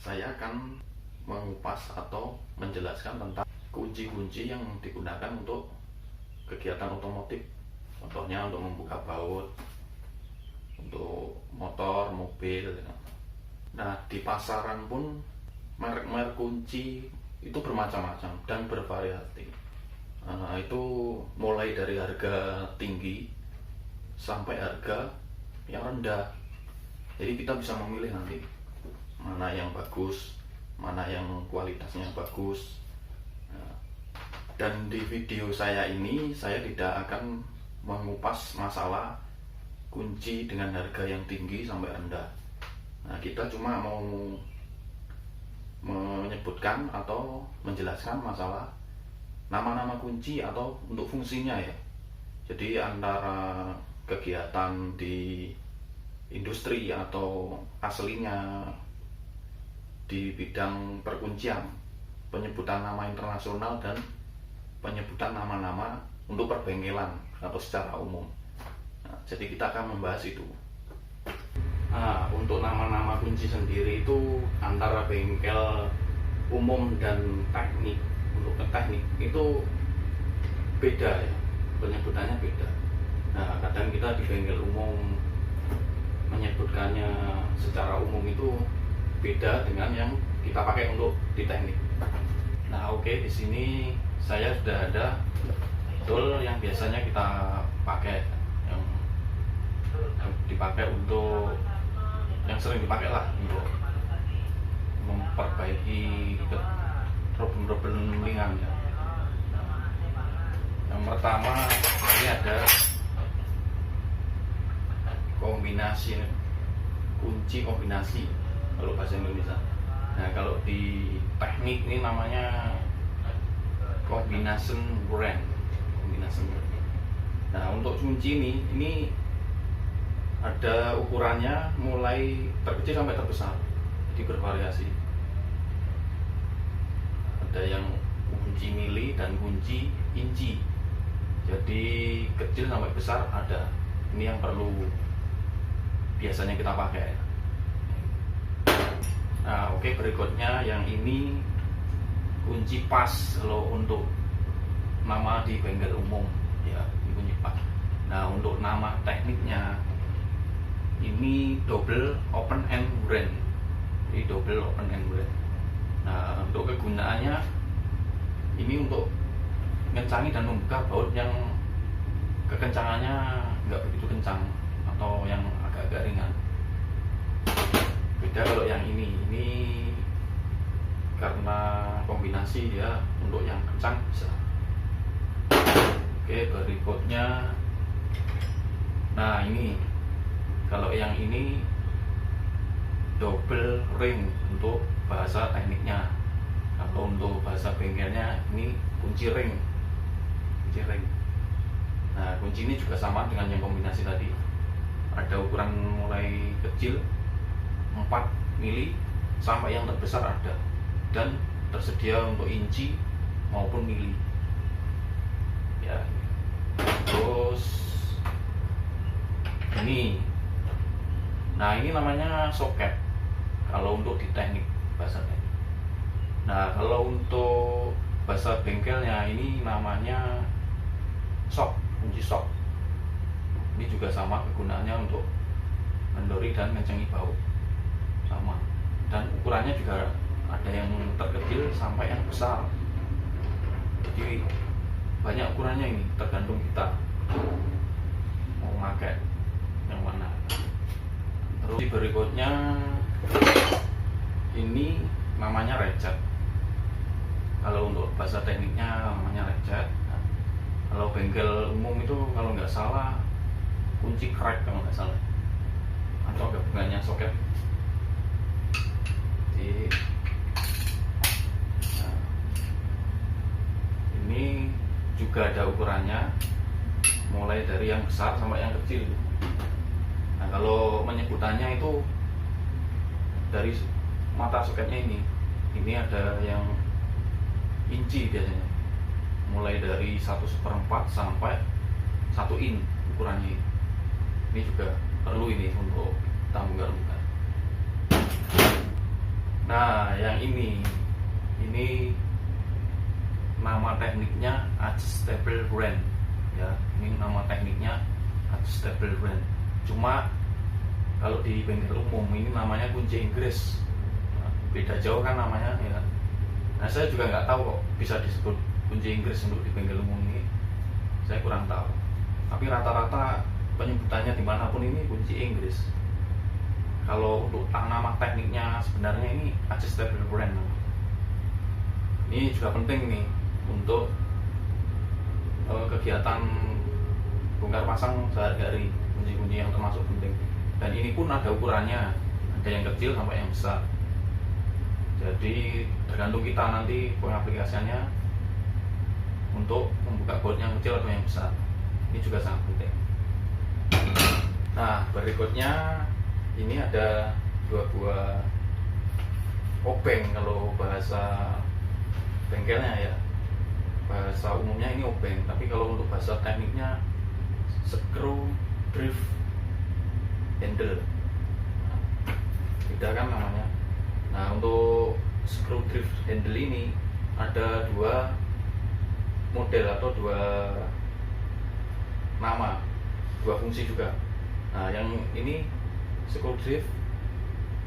saya akan mengupas atau menjelaskan tentang kunci-kunci yang digunakan untuk kegiatan otomotif. Contohnya untuk membuka baut, untuk motor, mobil. Nah, di pasaran pun merek-merek kunci itu bermacam-macam dan bervariasi. Itu mulai dari harga tinggi sampai harga yang rendah. Jadi kita bisa memilih nanti mana yang bagus, mana yang kualitasnya bagus. Dan di video saya ini saya tidak akan mengupas masalah kunci dengan harga yang tinggi sampai rendah. Nah, kita cuma mau menyebutkan atau menjelaskan masalah nama-nama kunci atau untuk fungsinya ya. Jadi antara kegiatan di industri atau aslinya di bidang perkuncian, penyebutan nama internasional dan penyebutan nama-nama untuk perbengkelan atau secara umum. Nah, jadi kita akan membahas itu. Nah, untuk nama-nama kunci sendiri itu antara bengkel umum dan teknik. Untuk ke teknik itu beda ya, penyebutannya beda. Nah, kadang kita di bengkel umum menyebutkannya secara umum itu beda dengan yang kita pakai untuk di teknik. Nah, oke, di sini saya sudah ada tool yang biasanya kita pakai, yang dipakai untuk yang sering dipakai lah untuk memperbaiki problem-problem ringan ya. Yang pertama ini ada kombinasi kunci kombinasi kalau bahasa Indonesia. Nah, kalau di teknik ini namanya combination brand. Nah, untuk kunci ini ada ukurannya mulai terkecil sampai terbesar, jadi bervariasi. Ada yang kunci mili dan kunci inci, jadi kecil sampai besar ada. Ini yang perlu biasanya kita pakai. Nah, oke, berikutnya yang ini kunci pas kalau untuk nama di bengkel umum ya, ini kunci pas. Nah, untuk nama tekniknya ini double open end brand. Ini double open end brand. Nah, untuk kegunaannya ini untuk mengencangi dan membuka baut yang kekencangannya nggak begitu kencang atau yang agak-agak ringan. Beda kalau yang ini karena kombinasi dia untuk yang kencang bisa. Oke, berikutnya, nah ini kalau yang ini double ring untuk bahasa tekniknya. Kalau untuk bahasa bengkelnya ini kunci ring. Nah, kunci ini juga sama dengan yang kombinasi tadi. Ada ukuran mulai kecil 4 mili sampai yang terbesar ada, dan tersedia untuk inci maupun mili ya. Terus ini, nah ini namanya soket kalau untuk di teknik, bahasa teknik. Nah, kalau untuk bahasa bengkelnya ini namanya sok, kunci sok. Ini juga sama kegunaannya untuk mendori dan mencengi baut, sama. Dan ukurannya juga ada yang terkecil sampai yang besar. Jadi banyak ukurannya, ini tergantung kita mau pakai yang mana. Terus berikutnya ini namanya recet. Kalau untuk bahasa tekniknya namanya recet. Kalau bengkel umum itu kalau nggak salah kunci crack kalau nggak salah, atau gabungannya soket. Jadi, nah, ini juga ada ukurannya mulai dari yang besar sampai yang kecil. Nah, kalau menyebutannya itu dari mata soketnya ini ada yang inci biasanya, mulai dari 1/4 sampai 1 in ukurannya. Ini juga perlu ini untuk kita bongkar-bongkar. Nah, yang ini nama tekniknya adjustable wrench ya. Ini nama tekniknya adjustable wrench. Cuma kalau di bengkel umum ini namanya kunci Inggris. Nah, beda jauh kan namanya ya. Nah, saya juga nggak tahu kok bisa disebut kunci Inggris untuk di bengkel umum ini. Saya kurang tahu. Tapi rata-rata penyebutannya dimanapun ini kunci Inggris. Kalau untuk nama tekniknya sebenarnya ini adjustable wrench. Ini juga penting nih untuk kegiatan bongkar pasang sehari-hari, kunci-kunci yang termasuk penting. Dan ini pun ada ukurannya, ada yang kecil sampai yang besar. Jadi tergantung kita nanti pengaplikasiannya untuk membuka baut yang kecil atau yang besar. Ini juga sangat penting. Nah, berikutnya ini ada dua buah obeng kalau bahasa bengkelnya ya. Bahasa umumnya ini obeng, tapi kalau untuk bahasa tekniknya screw drift handle. Beda kan namanya. Nah, untuk screw drift handle ini ada dua model atau dua nama, dua fungsi juga. Nah, yang ini screw drift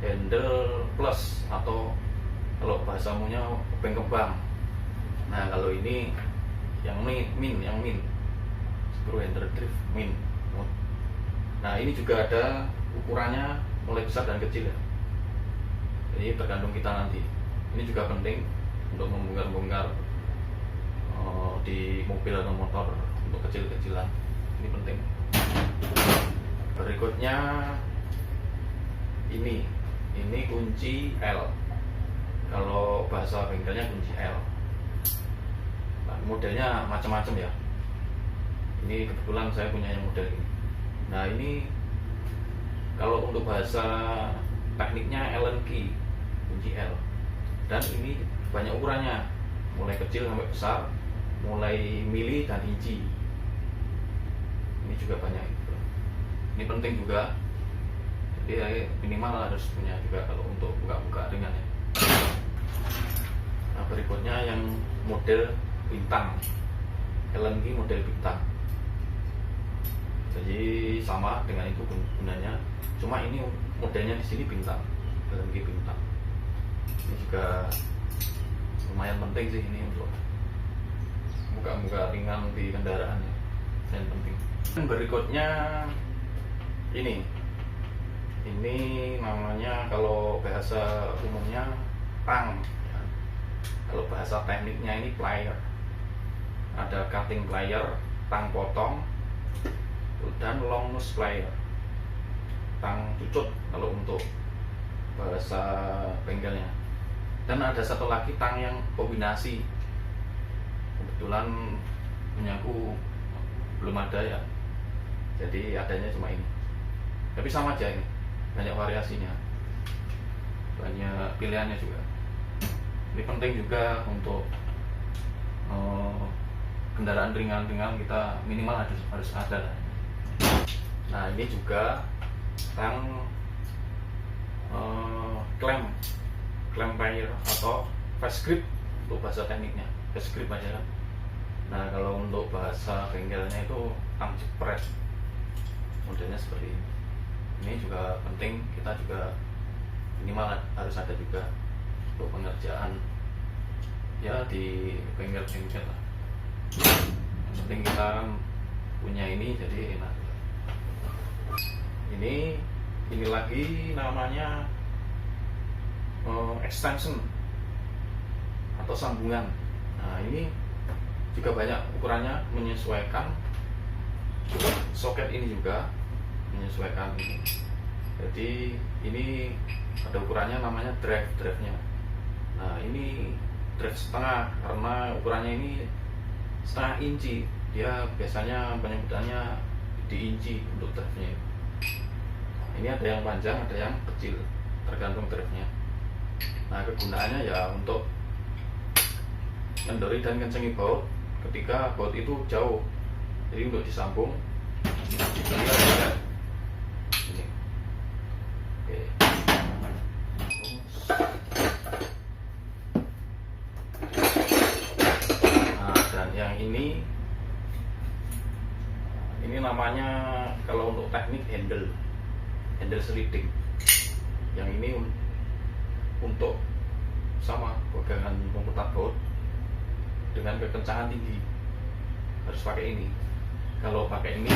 handle plus atau kalau bahasa umumnya obeng kembang. Nah, kalau ini yang min screw handle drift min. Nah, ini juga ada ukurannya mulai besar dan kecil ya. Jadi tergantung kita nanti. Ini juga penting untuk membongkar-bongkar di mobil atau motor untuk kecil-kecilan. Ini penting. Berikutnya ini kunci L. Kalau bahasa bengkelnya kunci L. Nah, modelnya macam-macam ya. Ini kebetulan saya punya yang model ini. Nah, ini kalau untuk bahasa tekniknya Allen key, kunci L. Dan ini banyak ukurannya, mulai kecil sampai besar, mulai mili dan inci. Ini juga banyak. Ini penting juga. Jadi minimal harus punya juga kalau untuk buka-buka ringan ya. Nah, berikutnya yang model bintang, Allen key model bintang. Jadi sama dengan itu gunanya. Cuma ini modelnya di sini bintang, Allen key bintang. Ini juga lumayan penting sih ini untuk buka-buka ringan di kendaraan ya. Yang penting. Dan berikutnya ini namanya kalau bahasa umumnya tang ya. Kalau bahasa tekniknya ini plier. Ada cutting plier, tang potong, dan long nose plier, tang cucut kalau untuk bahasa bengkelnya. Dan ada satu lagi tang yang kombinasi. Kebetulan punyaku belum ada ya, jadi adanya cuma ini. Tapi sama aja ini, banyak variasinya, banyak pilihannya juga. Ini penting juga untuk kendaraan ringan-ringan kita minimal harus ada. Nah, ini juga tang clamp plier atau fast grip untuk bahasa tekniknya, fast grip aja kan. Nah, kalau untuk bahasa bengkelnya itu tang jepret, modelnya seperti ini. Ini juga penting, kita juga minimal harus ada juga untuk pengerjaan ya di bengkel-bengkel lah. Yang penting kita punya ini jadi enak. Ini lagi namanya extension atau sambungan. Nah, ini juga banyak ukurannya, menyesuaikan soket ini juga menyesuaikan ini. Jadi ini ada ukurannya namanya drive-nya. Nah, ini drive setengah karena ukurannya ini setengah inci. Dia biasanya penyebutannya di inci untuk drive-nya. Ini ada yang panjang, ada yang kecil, tergantung drive-nya. Nah, kegunaannya ya untuk ngendori dan kencengi baut ketika baut itu jauh. Jadi untuk disambung ini ada ini. Oke. namanya kalau untuk teknik handle sliding. Yang ini untuk sama pegangan memutar baut dengan kekencangan tinggi, harus pakai ini. Kalau pakai ini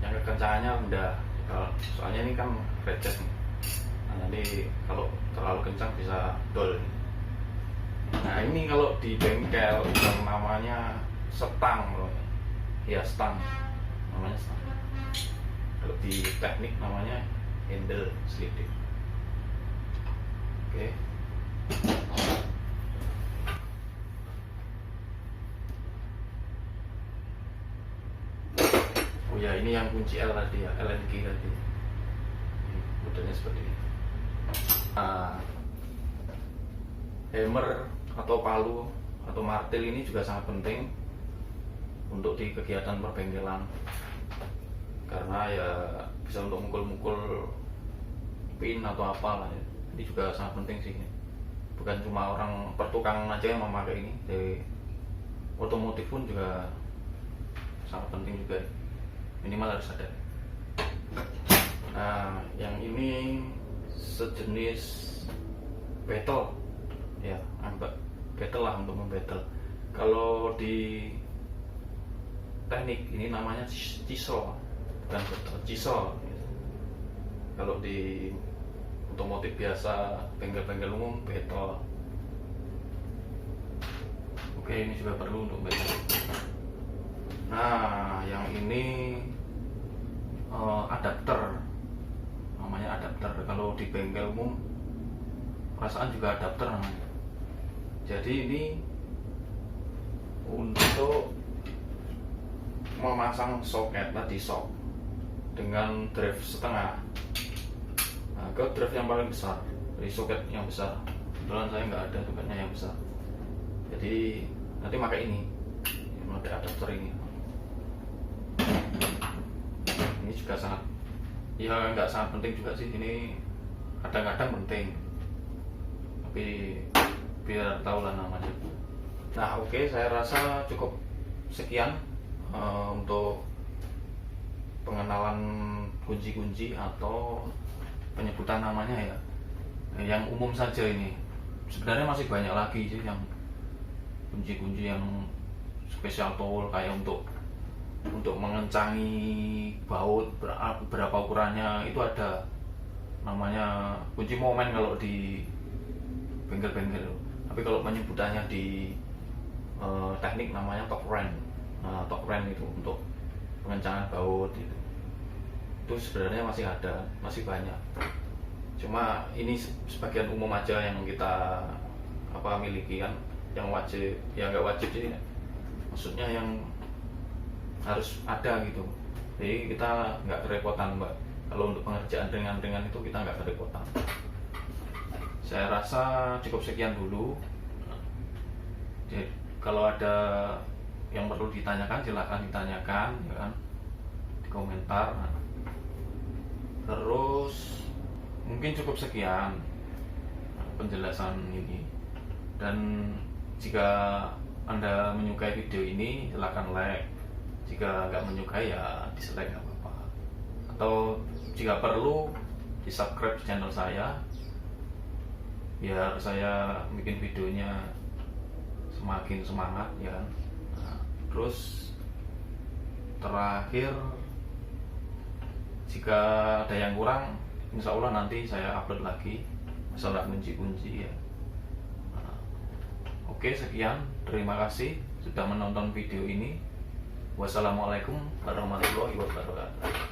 yang kekencangannya rendah, soalnya ini kan receh. Nah, nanti kalau terlalu kencang bisa dol. Nah, ini kalau di bengkel yang namanya stang loh. Ya, stang. Namanya stang. Kalau di teknik namanya handle sliding. Oke. Oh ya, ini yang kunci L tadi ya, LNG tadi. Modelnya seperti ini. Nah, hammer atau palu atau martil ini juga sangat penting untuk di kegiatan perbengkelan, karena ya bisa untuk mukul-mukul pin atau apa lah ya. Ini juga sangat penting sih. Bukan cuma orang pertukangan aja yang memakai ini, dari otomotif pun juga sangat penting juga, minimal harus ada. Nah, yang ini sejenis battle ya, battle lah, untuk membattle. Kalau di teknik ini namanya chisel, bukan battle, chisel. Kalau di otomotif biasa, bengkel-bengkel umum, battle. Oke, ini juga perlu untuk battle. Nah, yang ini adapter, namanya adapter. Kalau di bengkel umum perasaan juga adapter namanya. Jadi ini untuk memasang soket tadi, sok dengan drive setengah, nah, ke drive yang paling besar, dari soket yang besar. Kebetulan saya nggak ada soketnya yang besar, jadi nanti pakai ini mode adapter ini. Ini juga sangat, ya nggak sangat penting juga sih, ini kadang-kadang penting, tapi biar tahu lah namanya. Nah, oke, saya rasa cukup sekian untuk pengenalan kunci-kunci atau penyebutan namanya ya, yang umum saja. Ini sebenarnya masih banyak lagi sih yang kunci-kunci yang spesial tool, kayak untuk mengencangi baut berapa ukurannya, itu ada namanya kunci momen kalau di bengkel-bengkel. Tapi kalau penyebutannya di teknik namanya torque wrench. Nah, torque wrench itu untuk pengencangan baut itu sebenarnya masih ada, masih banyak. Cuma ini sebagian umum aja yang kita miliki kan, yang wajib, ya nggak wajib sih, maksudnya yang harus ada gitu. Jadi kita nggak kerepotan, Mbak. Kalau untuk pengerjaan ringan-ringan itu kita nggak kerepotan. Saya rasa cukup sekian dulu. Jadi kalau ada yang perlu ditanyakan, silakan ditanyakan ya kan, di komentar. Terus mungkin cukup sekian penjelasan ini. Dan jika Anda menyukai video ini, silakan like. Jika nggak menyukai ya dislike, nggak apa-apa. Atau jika perlu di subscribe channel saya, biar saya bikin videonya semakin semangat ya. Nah, terus terakhir, jika ada yang kurang, insya Allah nanti saya upload lagi masalah kunci-kunci ya. Nah, oke, sekian, terima kasih sudah menonton video ini. Wassalamualaikum warahmatullahi wabarakatuh.